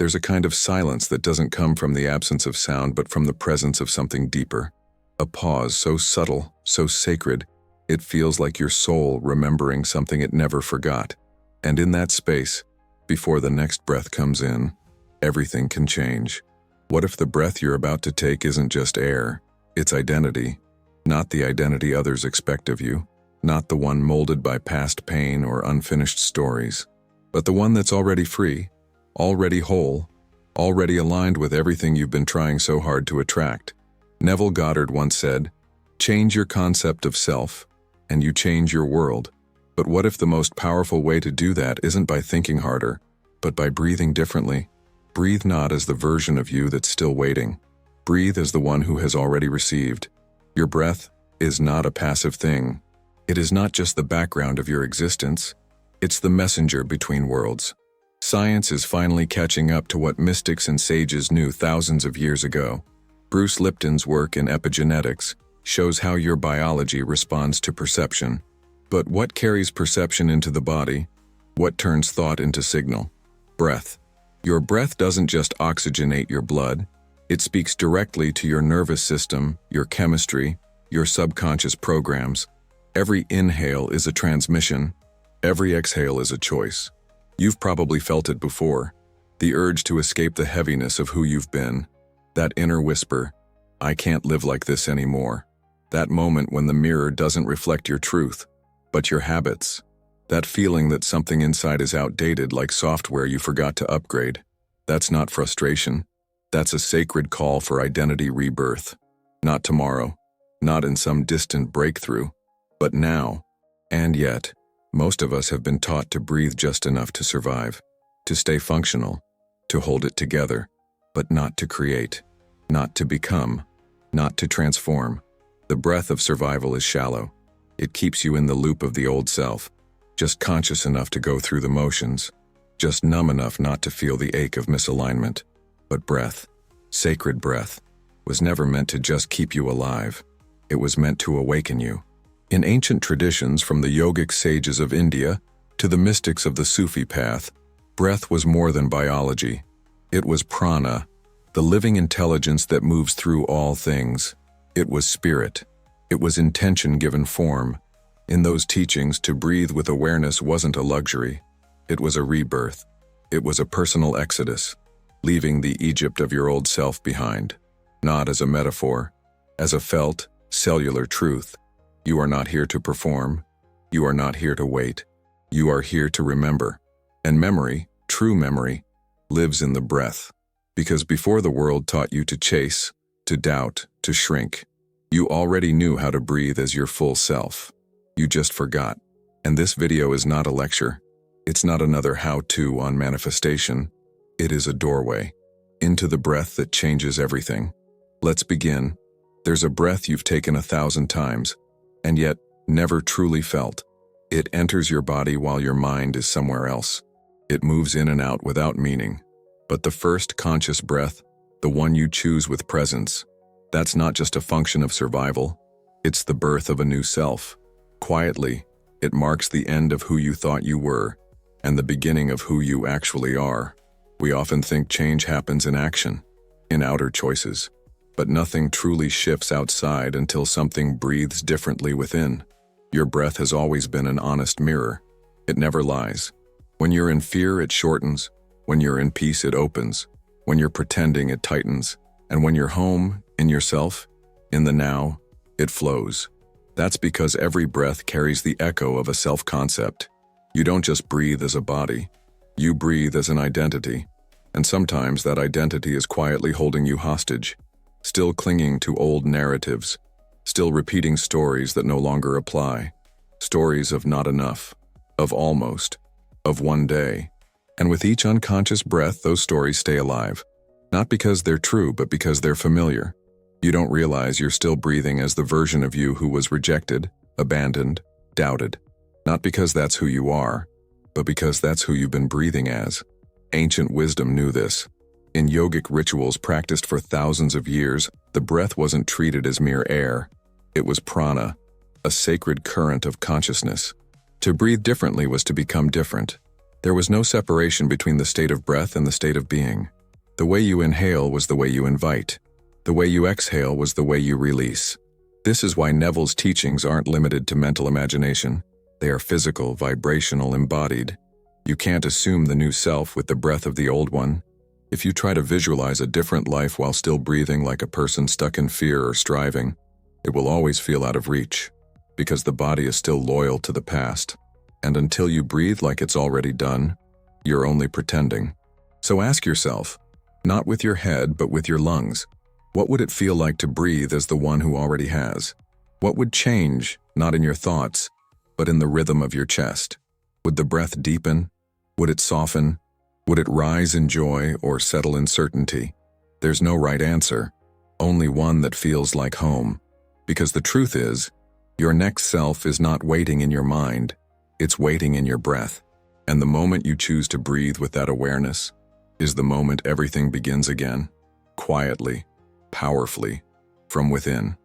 There's a kind of silence that doesn't come from the absence of sound but from the presence of something deeper. A pause so subtle, so sacred, it feels like your soul remembering something it never forgot. And in that space, before the next breath comes in, everything can change. What if the breath you're about to take isn't just air? It's identity. Not the identity others expect of you, not the one molded by past pain or unfinished stories, but the one that's already free, already whole, already aligned with everything you've been trying so hard to attract. Neville Goddard once said, "Change your concept of self, and you change your world." But what if the most powerful way to do that isn't by thinking harder, but by breathing differently? Breathe not as the version of you that's still waiting. Breathe as the one who has already received. Your breath is not a passive thing. It is not just the background of your existence. It's the messenger between worlds. Science is finally catching up to what mystics and sages knew thousands of years ago. Bruce Lipton's work in epigenetics shows how your biology responds to perception. But what carries perception into the body? What turns thought into signal? Breath. Your breath doesn't just oxygenate your blood. It speaks directly to your nervous system, your chemistry, your subconscious programs. Every inhale is a transmission. Every exhale is a choice. You've probably felt it before. The urge to escape the heaviness of who you've been. That inner whisper, "I can't live like this anymore." That moment when the mirror doesn't reflect your truth, but your habits. That feeling that something inside is outdated, like software you forgot to upgrade. That's not frustration. That's a sacred call for identity rebirth. Not tomorrow, not in some distant breakthrough, but now. And yet, most of us have been taught to breathe just enough to survive, to stay functional, to hold it together, but not to create, not to become, not to transform. The breath of survival is shallow. It keeps you in the loop of the old self, just conscious enough to go through the motions, just numb enough not to feel the ache of misalignment. But breath, sacred breath, was never meant to just keep you alive. It was meant to awaken you. In ancient traditions, from the yogic sages of India to the mystics of the Sufi path, breath was more than biology. It was prana, the living intelligence that moves through all things. It was spirit. It was intention given form. In those teachings, to breathe with awareness wasn't a luxury. It was a rebirth. It was a personal exodus, leaving the Egypt of your old self behind. Not as a metaphor, as a felt, cellular truth. You are not here to perform. You are not here to wait. You are here to remember. And memory, true memory, lives in the breath. Because before the world taught you to chase, to doubt, to shrink, you already knew how to breathe as your full self. You just forgot. And this video is not a lecture. It's not another how-to on manifestation. It is a doorway into the breath that changes everything. Let's begin. There's a breath you've taken 1,000 times, and yet never truly felt. It enters your body while your mind is somewhere else. It moves in and out without meaning. But the first conscious breath, the one you choose with presence, that's not just a function of survival. It's the birth of a new self. Quietly, it marks the end of who you thought you were and the beginning of who you actually are. We often think change happens in action, in outer choices, but nothing truly shifts outside until something breathes differently within. Your breath has always been an honest mirror. It never lies. When you're in fear, it shortens. When you're in peace, it opens. When you're pretending, it tightens. And when you're home, in yourself, in the now, it flows. That's because every breath carries the echo of a self-concept. You don't just breathe as a body. You breathe as an identity. And sometimes that identity is quietly holding you hostage, still clinging to old narratives, still repeating stories that no longer apply. Stories of not enough, of almost, of one day. And with each unconscious breath, those stories stay alive. Not because they're true, but because they're familiar. You don't realize you're still breathing as the version of you who was rejected, abandoned, doubted. Not because that's who you are, but because that's who you've been breathing as. Ancient wisdom knew this. In yogic rituals practiced for thousands of years, the breath wasn't treated as mere air. It was prana, a sacred current of consciousness. To breathe differently was to become different. There was no separation between the state of breath and the state of being. The way you inhale was the way you invite. The way you exhale was the way you release. This is why Neville's teachings aren't limited to mental imagination. They are physical, vibrational, embodied. You can't assume the new self with the breath of the old one. If you try to visualize a different life while still breathing like a person stuck in fear or striving, it will always feel out of reach, because the body is still loyal to the past. And until you breathe like it's already done, you're only pretending. So ask yourself, not with your head but with your lungs, what would it feel like to breathe as the one who already has? What would change, not in your thoughts, but in the rhythm of your chest? Would the breath deepen? Would it soften? Would it rise in joy or settle in certainty? There's no right answer, only one that feels like home. Because the truth is, your next self is not waiting in your mind, it's waiting in your breath. And the moment you choose to breathe with that awareness is the moment everything begins again, quietly, powerfully, from within.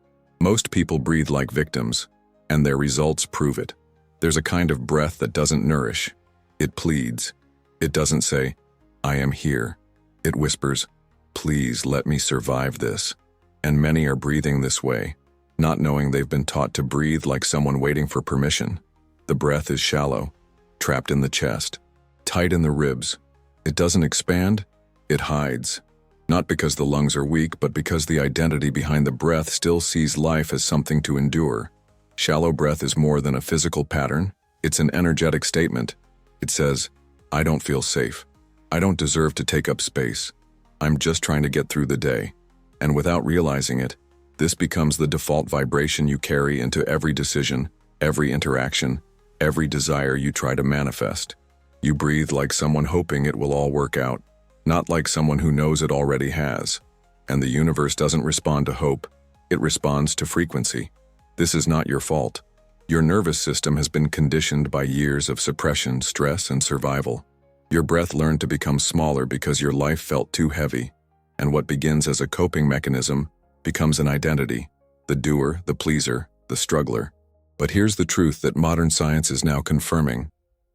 Most people breathe like victims, and their results prove it. There's a kind of breath that doesn't nourish. It pleads. It doesn't say, "I am here." It whispers, "Please let me survive this." And many are breathing this way, not knowing they've been taught to breathe like someone waiting for permission. The breath is shallow, trapped in the chest, tight in the ribs. It doesn't expand, it hides. Not because the lungs are weak, but because the identity behind the breath still sees life as something to endure. Shallow breath is more than a physical pattern, it's an energetic statement. It says, "I don't feel safe. I don't deserve to take up space. I'm just trying to get through the day." And without realizing it, this becomes the default vibration you carry into every decision, every interaction, every desire you try to manifest. You breathe like someone hoping it will all work out, not like someone who knows it already has. And the universe doesn't respond to hope, it responds to frequency. This is not your fault. Your nervous system has been conditioned by years of suppression, stress, and survival. Your breath learned to become smaller because your life felt too heavy. And what begins as a coping mechanism becomes an identity, the doer, the pleaser, the struggler. But here's the truth that modern science is now confirming,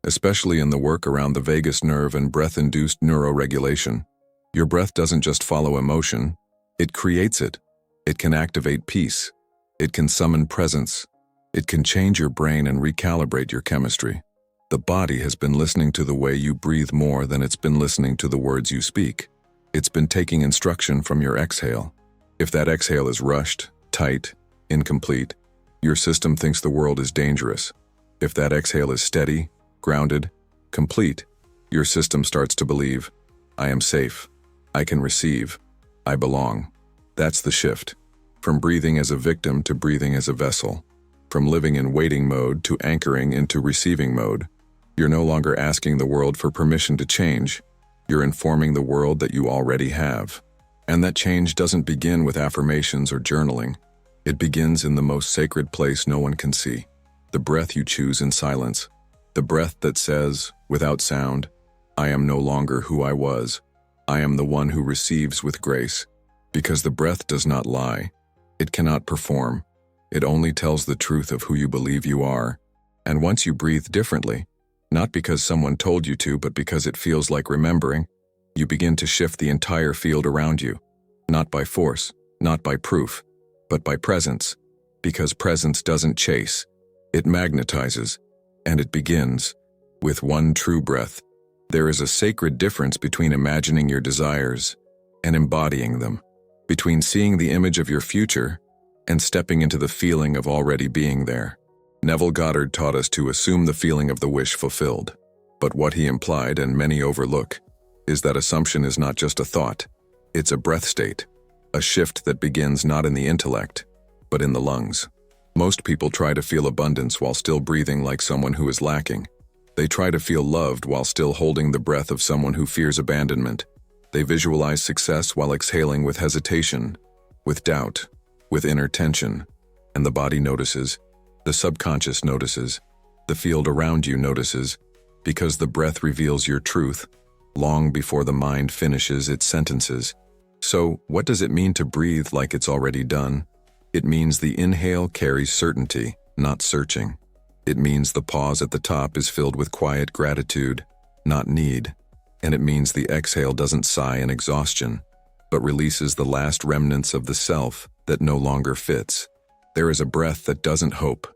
especially in the work around the vagus nerve and breath-induced neuroregulation. Your breath doesn't just follow emotion, it creates it. It can activate peace. It can summon presence. It can change your brain and recalibrate your chemistry. The body has been listening to the way you breathe more than it's been listening to the words you speak. It's been taking instruction from your exhale. If that exhale is rushed, tight, incomplete, your system thinks the world is dangerous. If that exhale is steady, grounded, complete, your system starts to believe, "I am safe. I can receive. I belong." That's the shift. From breathing as a victim to breathing as a vessel. From living in waiting mode to anchoring into receiving mode. You're no longer asking the world for permission to change. You're informing the world that you already have. And that change doesn't begin with affirmations or journaling. It begins in the most sacred place no one can see. The breath you choose in silence. The breath that says, without sound, "I am no longer who I was. I am the one who receives with grace." Because the breath does not lie. It cannot perform. It only tells the truth of who you believe you are. And once you breathe differently, not because someone told you to, but because it feels like remembering, you begin to shift the entire field around you. Not by force, not by proof, but by presence. Because presence doesn't chase, it magnetizes, and it begins with one true breath. There is a sacred difference between imagining your desires and embodying them, between seeing the image of your future and stepping into the feeling of already being there. Neville Goddard taught us to assume the feeling of the wish fulfilled. But what he implied, and many overlook, is that assumption is not just a thought, it's a breath state, a shift that begins not in the intellect, but in the lungs. Most people try to feel abundance while still breathing like someone who is lacking. They try to feel loved while still holding the breath of someone who fears abandonment. They visualize success while exhaling with hesitation, with doubt, with inner tension. And the body notices, the subconscious notices, the field around you notices, because the breath reveals your truth long before the mind finishes its sentences. So, what does it mean to breathe like it's already done? It means the inhale carries certainty, not searching. It means the pause at the top is filled with quiet gratitude. not need. And it means the exhale doesn't sigh in exhaustion, but releases the last remnants of the self that no longer fits. There is a breath that doesn't hope.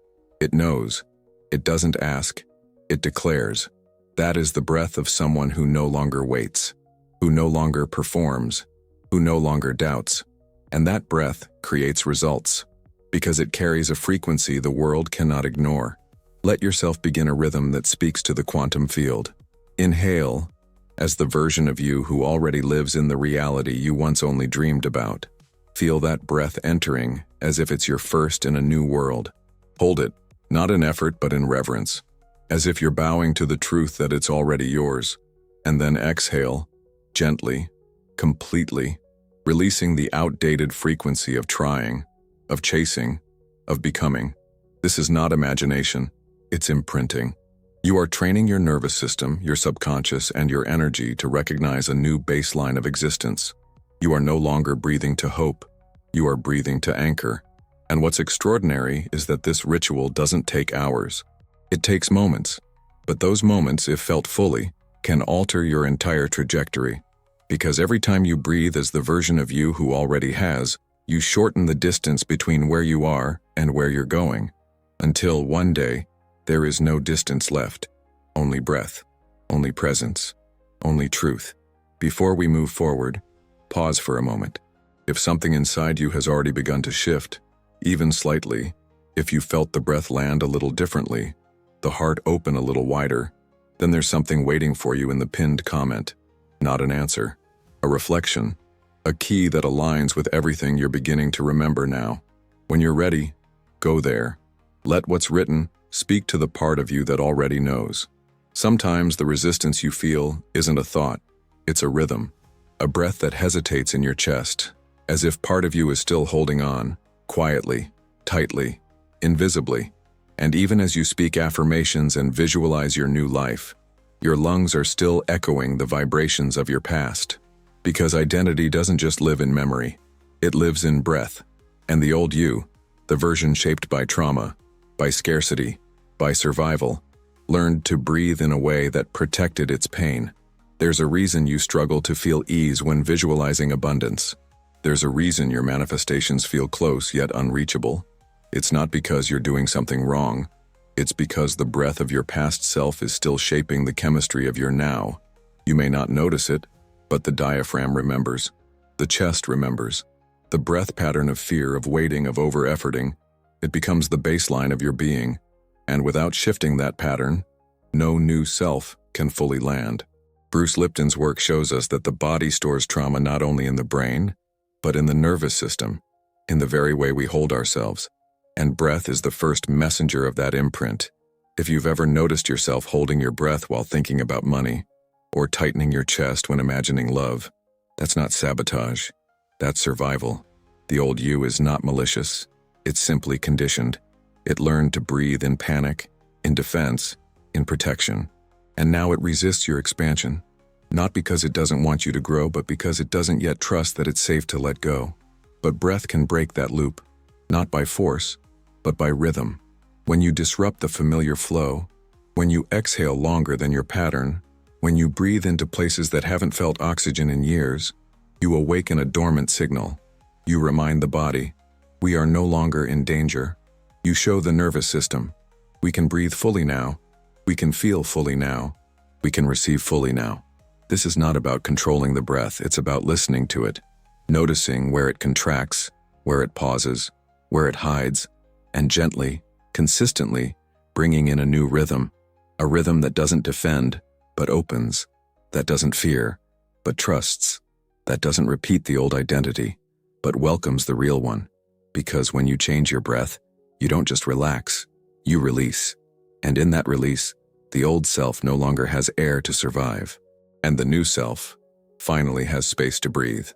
It knows. It doesn't ask. It declares. That is the breath of someone who no longer waits, who no longer performs, who no longer doubts. And that breath creates results, because it carries a frequency the world cannot ignore. Let yourself begin a rhythm that speaks to the quantum field. Inhale, as the version of you who already lives in the reality you once only dreamed about. Feel that breath entering as if it's your first in a new world. Hold it, not in effort but in reverence, as if you're bowing to the truth that it's already yours. And then exhale, gently, completely, releasing the outdated frequency of trying, of chasing, of becoming. This is not imagination, it's imprinting. You are training your nervous system, your subconscious, and your energy to recognize a new baseline of existence. You are no longer breathing to hope, you are breathing to anchor. And what's extraordinary is that this ritual doesn't take hours. It takes moments. But those moments, if felt fully, can alter your entire trajectory. Because every time you breathe as the version of you who already has, you shorten the distance between where you are and where you're going. Until one day, there is no distance left. Only breath, only presence, only truth. Before we move forward, pause for a moment. If something inside you has already begun to shift, even slightly, if you felt the breath land a little differently, the heart open a little wider, then there's something waiting for you in the pinned comment. Not an answer, a reflection, a key that aligns with everything you're beginning to remember now. When you're ready, go there. Let what's written speak to the part of you that already knows. Sometimes the resistance you feel isn't a thought, it's a rhythm, a breath that hesitates in your chest, as if part of you is still holding on, quietly, tightly, invisibly. And even as you speak affirmations and visualize your new life, your lungs are still echoing the vibrations of your past. Because identity doesn't just live in memory, it lives in breath. And the old you, the version shaped by trauma, by scarcity, by survival, learned to breathe in a way that protected its pain. There's a reason you struggle to feel ease when visualizing abundance. There's a reason your manifestations feel close yet unreachable. It's not because you're doing something wrong. It's because the breath of your past self is still shaping the chemistry of your now. You may not notice it, but the diaphragm remembers. The chest remembers. The breath pattern of fear, of waiting, of over-efforting, it becomes the baseline of your being. And without shifting that pattern, no new self can fully land. Bruce Lipton's work shows us that the body stores trauma not only in the brain, but in the nervous system, in the very way we hold ourselves. And breath is the first messenger of that imprint. If you've ever noticed yourself holding your breath while thinking about money, or tightening your chest when imagining love, that's not sabotage, that's survival. The old you is not malicious, it's simply conditioned. It learned to breathe in panic, in defense, in protection. And now it resists your expansion, not because it doesn't want you to grow, but because it doesn't yet trust that it's safe to let go. But breath can break that loop, not by force, but by rhythm. When you disrupt the familiar flow, when you exhale longer than your pattern, when you breathe into places that haven't felt oxygen in years, you awaken a dormant signal. You remind the body, we are no longer in danger. You show the nervous system, we can breathe fully now, we can feel fully now, we can receive fully now. This is not about controlling the breath, it's about listening to it, noticing where it contracts, where it pauses, where it hides, and gently, consistently, bringing in a new rhythm, a rhythm that doesn't defend, but opens, that doesn't fear, but trusts, that doesn't repeat the old identity, but welcomes the real one. Because when you change your breath, you don't just relax, you release. And in that release, the old self no longer has air to survive. And the new self finally has space to breathe.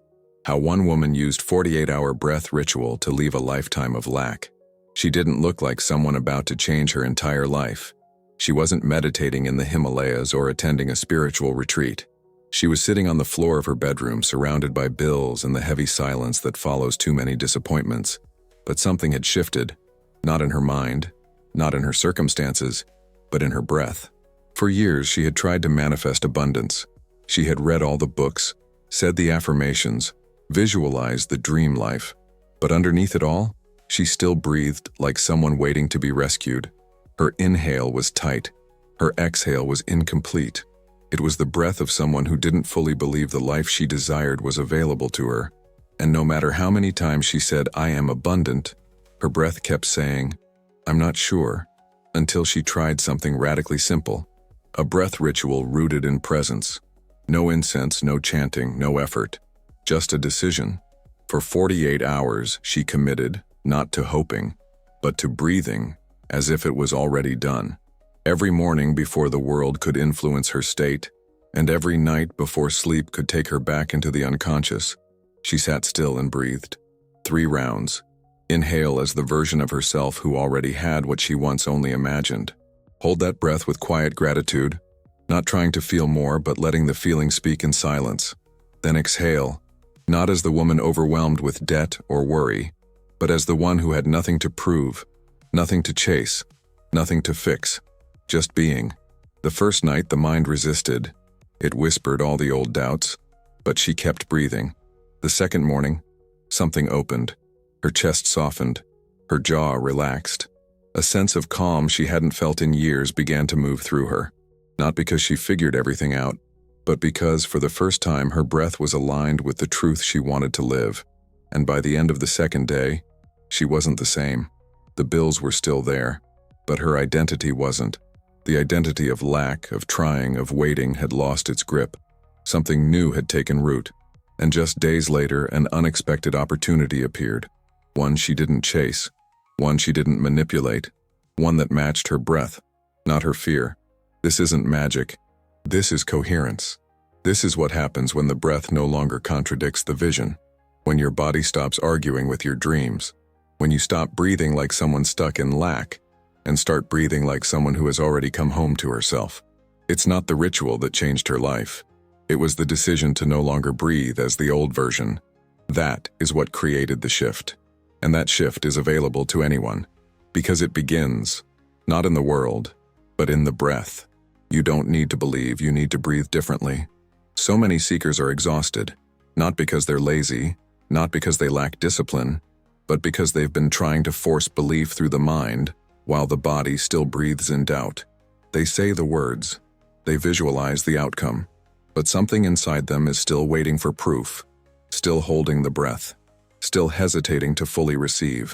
How one woman used 48-hour breath ritual to leave a lifetime of lack. She didn't look like someone about to change her entire life. She wasn't meditating in the Himalayas or attending a spiritual retreat. She was sitting on the floor of her bedroom, surrounded by bills and the heavy silence that follows too many disappointments. But something had shifted, not in her mind, not in her circumstances, but in her breath. For years, she had tried to manifest abundance. She had read all the books, said the affirmations, visualized the dream life. But underneath it all, she still breathed like someone waiting to be rescued. Her inhale was tight. Her exhale was incomplete. It was the breath of someone who didn't fully believe the life she desired was available to her. And no matter how many times she said, "I am abundant," her breath kept saying, "I'm not sure," until she tried something radically simple. A breath ritual rooted in presence. No incense, no chanting, no effort. Just a decision. For 48 hours, she committed, not to hoping, but to breathing, as if it was already done. Every morning before the world could influence her state, and every night before sleep could take her back into the unconscious, she sat still and breathed. 3 rounds. Inhale as the version of herself who already had what she once only imagined. Hold that breath with quiet gratitude, not trying to feel more but letting the feeling speak in silence. Then exhale, not as the woman overwhelmed with debt or worry, but as the one who had nothing to prove, nothing to chase, nothing to fix, just being. The first night the mind resisted. It whispered all the old doubts, but she kept breathing. The second morning, something opened. Her chest softened, her jaw relaxed. A sense of calm she hadn't felt in years began to move through her, not because she figured everything out, but because for the first time her breath was aligned with the truth she wanted to live. And by the end of the second day, she wasn't the same. The bills were still there, but her identity wasn't. The identity of lack, of trying, of waiting had lost its grip. Something new had taken root, and just days later an unexpected opportunity appeared. One she didn't chase, one she didn't manipulate, one that matched her breath, not her fear. This isn't magic. This is coherence. This is what happens when the breath no longer contradicts the vision, when your body stops arguing with your dreams, when you stop breathing like someone stuck in lack and start breathing like someone who has already come home to herself. It's not the ritual that changed her life. It was the decision to no longer breathe as the old version. That is what created the shift. And that shift is available to anyone, because it begins, not in the world, but in the breath. You don't need to believe, you need to breathe differently. So many seekers are exhausted, not because they're lazy, not because they lack discipline, but because they've been trying to force belief through the mind while the body still breathes in doubt. They say the words, they visualize the outcome, but something inside them is still waiting for proof, still holding the breath, still hesitating to fully receive.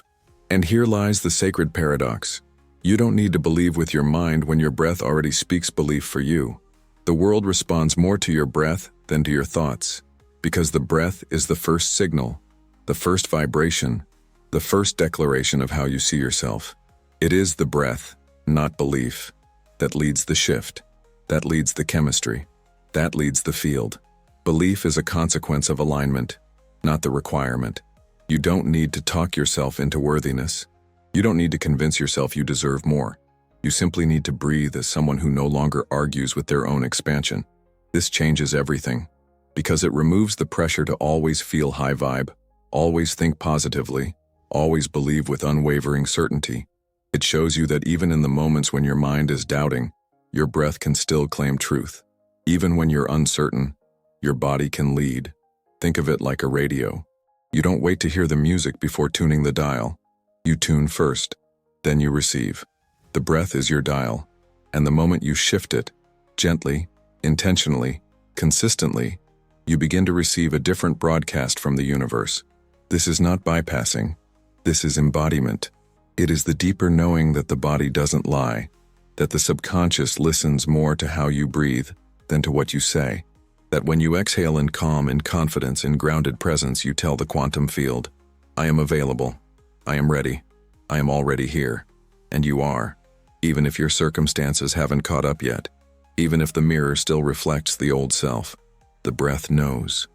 And here lies the sacred paradox. You don't need to believe with your mind when your breath already speaks belief for you. The world responds more to your breath than to your thoughts, because the breath is the first signal, the first vibration, the first declaration of how you see yourself. It is the breath, not belief, that leads the shift, that leads the chemistry, that leads the field. Belief is a consequence of alignment, not the requirement. You don't need to talk yourself into worthiness. You don't need to convince yourself you deserve more. You simply need to breathe as someone who no longer argues with their own expansion. This changes everything, because it removes the pressure to always feel high vibe, always think positively, always believe with unwavering certainty. It shows you that even in the moments when your mind is doubting, your breath can still claim truth. Even when you're uncertain, your body can lead. Think of it like a radio. You don't wait to hear the music before tuning the dial. You tune first, then you receive. The breath is your dial, and the moment you shift it, gently, intentionally, consistently, you begin to receive a different broadcast from the universe. This is not bypassing. This is embodiment. It is the deeper knowing that the body doesn't lie, that the subconscious listens more to how you breathe than to what you say, that when you exhale in calm, in confidence, in grounded presence, you tell the quantum field, "I am available. I am ready. I am already here." And you are, even if your circumstances haven't caught up yet, even if the mirror still reflects the old self. The breath knows,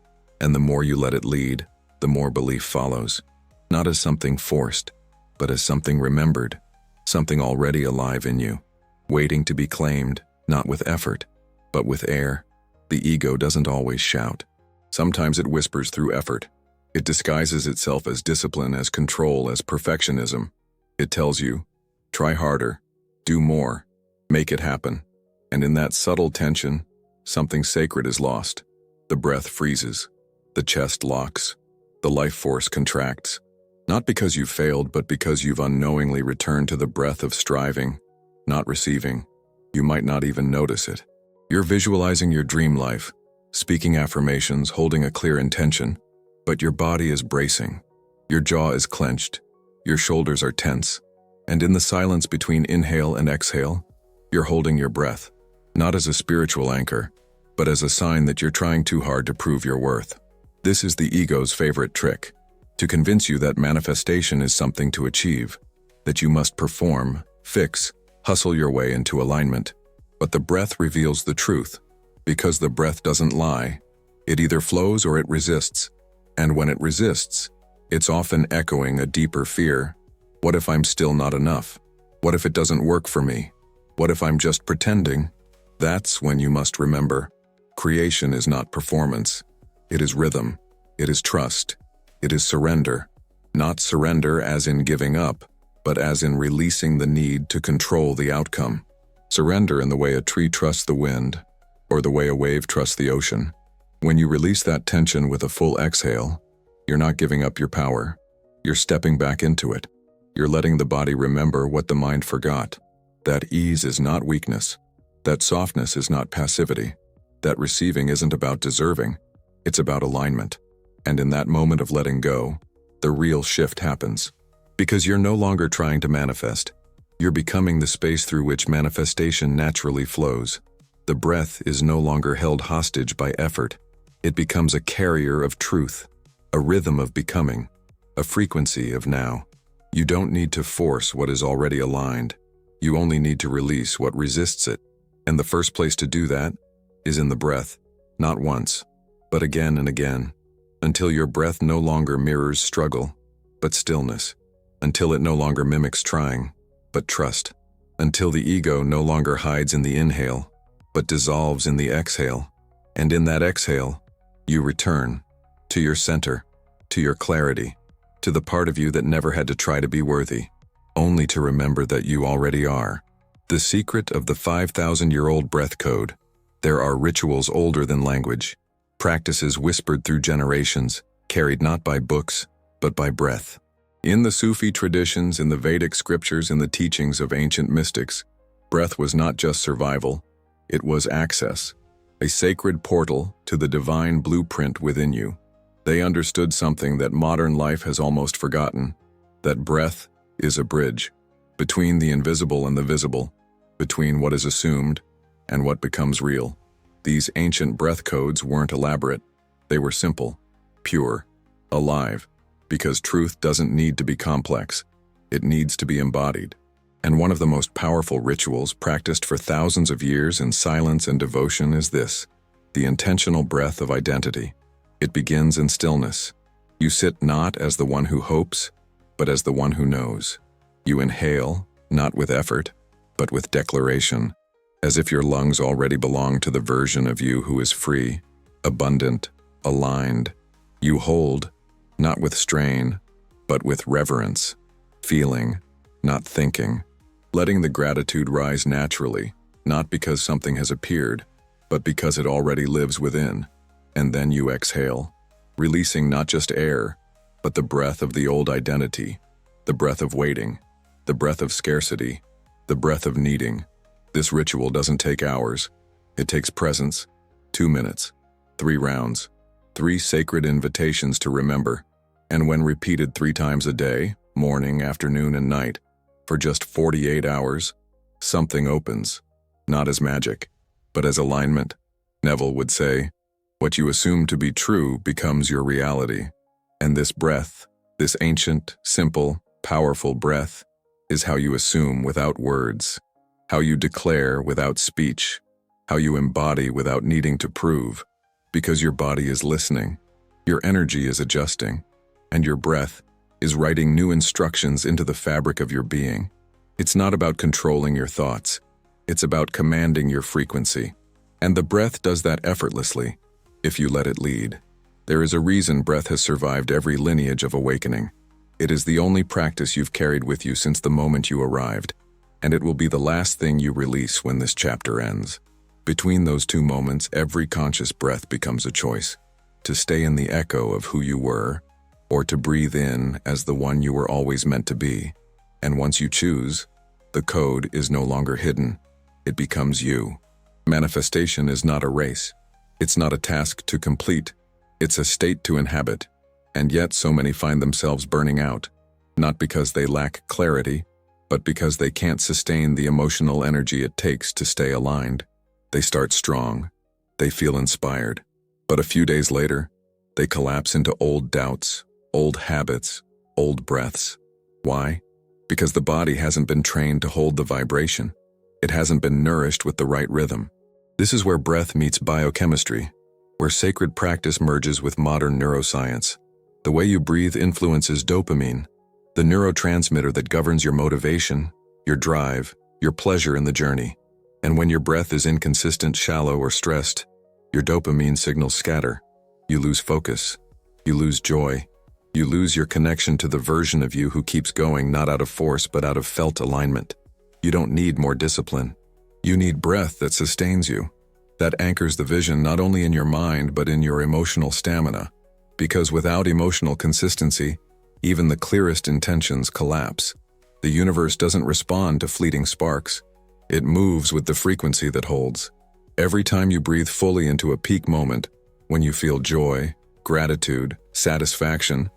and the more you let it lead, the more belief follows, not as something forced, but as something remembered, something already alive in you, waiting to be claimed, not with effort, but with air. The ego doesn't always shout. Sometimes it whispers through effort. It disguises itself as discipline, as control, as perfectionism. It tells you, try harder, do more, make it happen. And in that subtle tension, something sacred is lost. The breath freezes. The chest locks. The life force contracts. Not because you failed, but because you've unknowingly returned to the breath of striving, not receiving. You might not even notice it. You're visualizing your dream life, speaking affirmations, holding a clear intention, but your body is bracing. Your jaw is clenched. Your shoulders are tense. And in the silence between inhale and exhale, you're holding your breath, not as a spiritual anchor, but as a sign that you're trying too hard to prove your worth. This is the ego's favorite trick, to convince you that manifestation is something to achieve, that you must perform, fix, hustle your way into alignment. But the breath reveals the truth. Because the breath doesn't lie, it either flows or it resists. And when it resists, it's often echoing a deeper fear. What if I'm still not enough? What if it doesn't work for me? What if I'm just pretending? That's when you must remember, creation is not performance. It is rhythm. It is trust. It is surrender. Not surrender as in giving up, but as in releasing the need to control the outcome. Surrender in the way a tree trusts the wind, or the way a wave trusts the ocean. When you release that tension with a full exhale, you're not giving up your power. You're stepping back into it. You're letting the body remember what the mind forgot. That ease is not weakness. That softness is not passivity. That receiving isn't about deserving. It's about alignment. And in that moment of letting go, the real shift happens. Because you're no longer trying to manifest. You're becoming the space through which manifestation naturally flows. The breath is no longer held hostage by effort. It becomes a carrier of truth, a rhythm of becoming, a frequency of now. You don't need to force what is already aligned. You only need to release what resists it. And the first place to do that is in the breath, not once, but again and again, until your breath no longer mirrors struggle, but stillness, until it no longer mimics trying, but trust, until the ego no longer hides in the inhale, but dissolves in the exhale. And in that exhale, you return to your center, to your clarity, to the part of you that never had to try to be worthy, only to remember that you already are. The secret of the 5,000-year-old breath code. There are rituals older than language, practices whispered through generations, carried not by books, but by breath. In the Sufi traditions, in the Vedic scriptures, in the teachings of ancient mystics, breath was not just survival, it was access, a sacred portal to the divine blueprint within you. They understood something that modern life has almost forgotten, that breath is a bridge between the invisible and the visible, between what is assumed and what becomes real. These ancient breath codes weren't elaborate. They were simple, pure, alive, because truth doesn't need to be complex. It needs to be embodied. And one of the most powerful rituals practiced for thousands of years in silence and devotion is this, the intentional breath of identity. It begins in stillness. You sit not as the one who hopes, but as the one who knows. You inhale, not with effort, but with declaration, as if your lungs already belong to the version of you who is free, abundant, aligned. You hold, not with strain, but with reverence, feeling, not thinking, letting the gratitude rise naturally, not because something has appeared, but because it already lives within. And then you exhale, releasing not just air, but the breath of the old identity, the breath of waiting, the breath of scarcity, the breath of needing. This ritual doesn't take hours. It takes presence, 2 minutes, 3 rounds, 3 sacred invitations to remember. And when repeated 3 times a day, morning, afternoon, and night, for just 48 hours, something opens, not as magic, but as alignment. Neville would say, what you assume to be true becomes your reality. And this breath, this ancient, simple, powerful breath, is how you assume without words, how you declare without speech, how you embody without needing to prove, because your body is listening, your energy is adjusting, and your breath is writing new instructions into the fabric of your being. It's not about controlling your thoughts, it's about commanding your frequency. And the breath does that effortlessly, if you let it lead. There is a reason breath has survived every lineage of awakening. It is the only practice you've carried with you since the moment you arrived. and it will be the last thing you release when this chapter ends. Between those two moments, every conscious breath becomes a choice: to stay in the echo of who you were, or to breathe in as the one you were always meant to be. And once you choose, the code is no longer hidden. It becomes you. Manifestation is not a race. It's not a task to complete. It's a state to inhabit. And yet so many find themselves burning out, not because they lack clarity, but because they can't sustain the emotional energy it takes to stay aligned. They start strong. They feel inspired. But a few days later, they collapse into old doubts, old habits, old breaths. Why? Because the body hasn't been trained to hold the vibration. It hasn't been nourished with the right rhythm. This is where breath meets biochemistry, where sacred practice merges with modern neuroscience. The way you breathe influences dopamine, the neurotransmitter that governs your motivation, your drive, your pleasure in the journey. And when your breath is inconsistent, shallow, or stressed, your dopamine signals scatter. You lose focus. You lose joy. You lose your connection to the version of you who keeps going not out of force but out of felt alignment. You don't need more discipline. You need breath that sustains you, that anchors the vision not only in your mind but in your emotional stamina. Because without emotional consistency, even the clearest intentions collapse. The universe doesn't respond to fleeting sparks. It moves with the frequency that holds. Every time you breathe fully into a peak moment, when you feel joy, gratitude, satisfaction,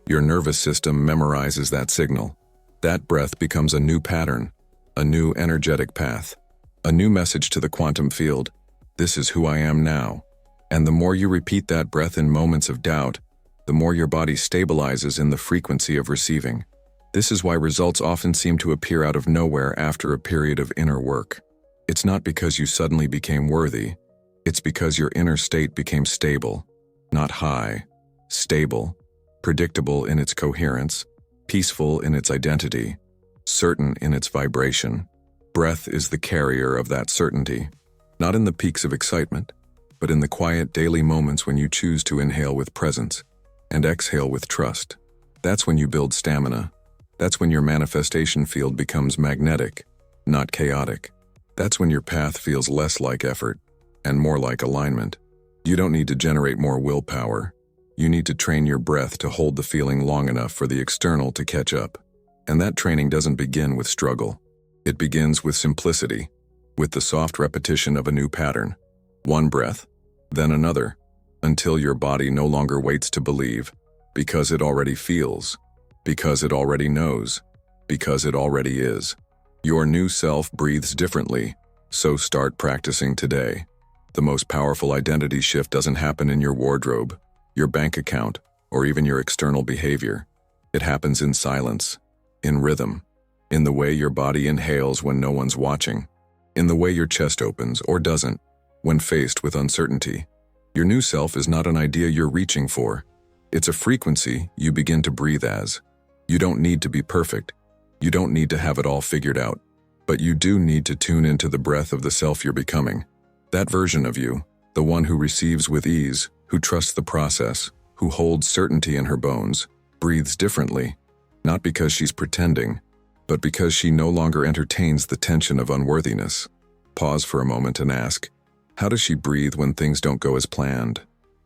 your nervous system memorizes that signal. That breath becomes a new pattern, a new energetic path, a new message to the quantum field. This is who I am now. And the more you repeat that breath in moments of doubt, the more your body stabilizes in the frequency of receiving. This is why results often seem to appear out of nowhere after a period of inner work. It's not because you suddenly became worthy. It's because your inner state became stable, not high, stable, predictable in its coherence, peaceful in its identity, certain in its vibration. Breath is the carrier of that certainty, not in the peaks of excitement, but in the quiet daily moments when you choose to inhale with presence and exhale with trust. That's when you build stamina. That's when your manifestation field becomes magnetic, not chaotic. That's when your path feels less like effort and more like alignment. You don't need to generate more willpower. You need to train your breath to hold the feeling long enough for the external to catch up. And that training doesn't begin with struggle. It begins with simplicity, with the soft repetition of a new pattern. One breath, then another, until your body no longer waits to believe, because it already feels, because it already knows, because it already is. Your new self breathes differently, so start practicing today. The most powerful identity shift doesn't happen in your wardrobe, your bank account, or even your external behavior. It happens in silence, in rhythm, in the way your body inhales when no one's watching, in the way your chest opens or doesn't when faced with uncertainty. Your new self is not an idea you're reaching for. It's a frequency you begin to breathe as. You don't need to be perfect. You don't need to have it all figured out. But you do need to tune into the breath of the self you're becoming. That version of you, the one who receives with ease, who trusts the process, who holds certainty in her bones, breathes differently, not because she's pretending, but because she no longer entertains the tension of unworthiness. Pause for a moment and ask, how does she breathe when things don't go as planned?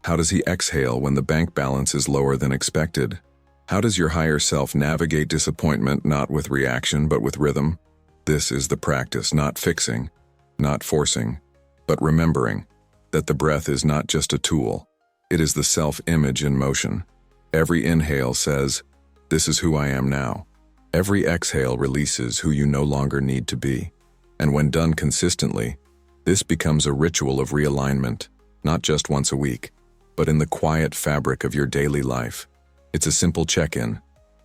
How does he exhale when the bank balance is lower than expected? How does your higher self navigate disappointment not with reaction but with rhythm? This is the practice, not fixing, not forcing, but remembering that the breath is not just a tool. It is the self-image in motion. Every inhale says, "This is who I am now." Every exhale releases who you no longer need to be. And when done consistently, this becomes a ritual of realignment, not just once a week, but in the quiet fabric of your daily life. It's a simple check-in.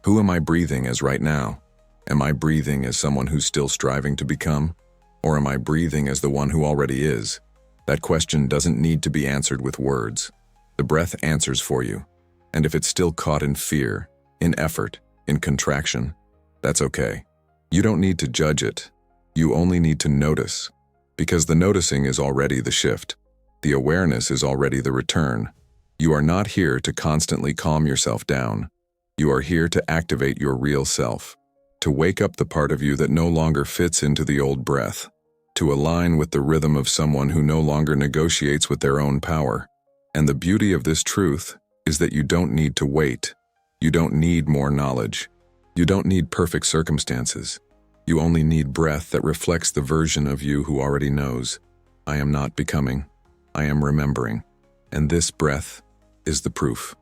Who am I breathing as right now? Am I breathing as someone who's still striving to become? Or am I breathing as the one who already is? That question doesn't need to be answered with words. The breath answers for you. And if it's still caught in fear, in effort, in contraction, that's okay. You don't need to judge it. You only need to notice. Because the noticing is already the shift. The awareness is already the return. You are not here to constantly calm yourself down. You are here to activate your real self, to wake up the part of you that no longer fits into the old breath, to align with the rhythm of someone who no longer negotiates with their own power. And the beauty of this truth is that you don't need to wait. You don't need more knowledge. You don't need perfect circumstances. You only need breath that reflects the version of you who already knows. I am not becoming. I am remembering. And this breath is the proof.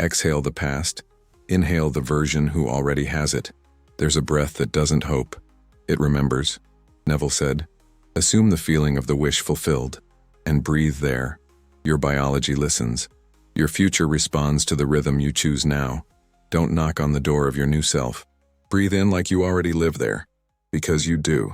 Exhale the past. Inhale the version who already has it. There's a breath that doesn't hope. It remembers. Neville said, assume the feeling of the wish fulfilled and breathe there. Your biology listens. Your future responds to the rhythm you choose now. Don't knock on the door of your new self. Breathe in like you already live there, because you do.